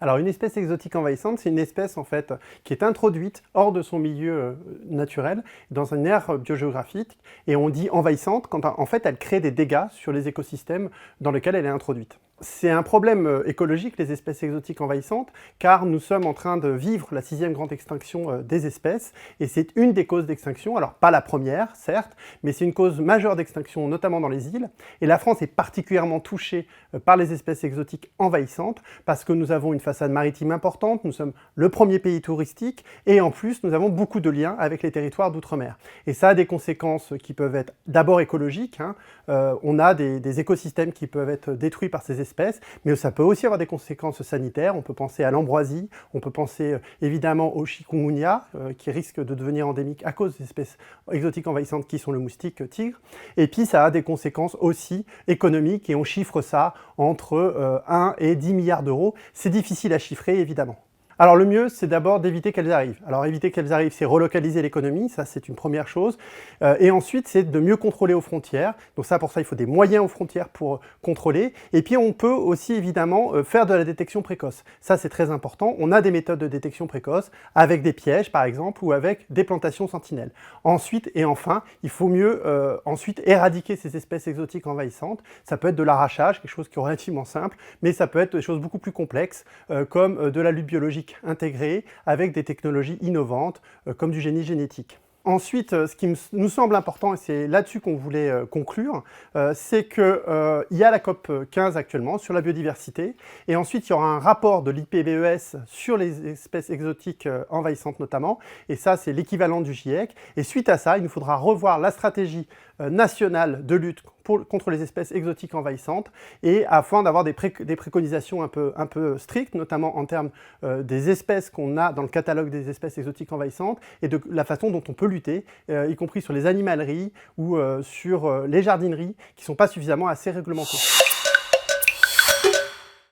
Alors une espèce exotique envahissante, c'est une espèce en fait qui est introduite hors de son milieu naturel, dans une aire biogéographique, et on dit envahissante quand en fait elle crée des dégâts sur les écosystèmes dans lesquels elle est introduite. C'est un problème écologique, les espèces exotiques envahissantes, car nous sommes en train de vivre la 6e grande extinction des espèces, et c'est une des causes d'extinction, alors pas la première, certes, mais c'est une cause majeure d'extinction, notamment dans les îles, et la France est particulièrement touchée par les espèces exotiques envahissantes, parce que nous avons une façade maritime importante, nous sommes le premier pays touristique, et en plus nous avons beaucoup de liens avec les territoires d'outre-mer. Et ça a des conséquences qui peuvent être d'abord écologiques, on a des écosystèmes qui peuvent être détruits par ces espèces, mais ça peut aussi avoir des conséquences sanitaires. On peut penser à l'ambroisie, on peut penser évidemment au chikungunya, qui risque de devenir endémique à cause des espèces exotiques envahissantes qui sont le moustique tigre. Et puis ça a des conséquences aussi économiques, et on chiffre ça entre 1 et 10 milliards d'euros. C'est difficile à chiffrer, évidemment. Alors le mieux, c'est d'abord d'éviter qu'elles arrivent. Alors éviter qu'elles arrivent, c'est relocaliser l'économie, ça c'est une première chose. Et ensuite, c'est de mieux contrôler aux frontières. Donc ça, pour ça, il faut des moyens aux frontières pour contrôler. Et puis on peut aussi évidemment faire de la détection précoce. Ça c'est très important. On a des méthodes de détection précoce avec des pièges par exemple ou avec des plantations sentinelles. Ensuite et enfin, il faut mieux ensuite éradiquer ces espèces exotiques envahissantes. Ça peut être de l'arrachage, quelque chose qui est relativement simple, mais ça peut être des choses beaucoup plus complexes comme de la lutte biologique intégrée avec des technologies innovantes comme du génie génétique. Ensuite, ce qui nous semble important, et c'est là-dessus qu'on voulait conclure, c'est qu'il y a la COP 15 actuellement sur la biodiversité, et ensuite il y aura un rapport de l'IPBES sur les espèces exotiques envahissantes notamment, et ça c'est l'équivalent du GIEC, et suite à ça, il nous faudra revoir la stratégie nationale de lutte contre les espèces exotiques envahissantes, et afin d'avoir des préconisations un peu strictes, notamment en termes des espèces qu'on a dans le catalogue des espèces exotiques envahissantes, et de la façon dont on peut lutter, y compris sur les animaleries ou sur les jardineries, qui ne sont pas suffisamment assez réglementées.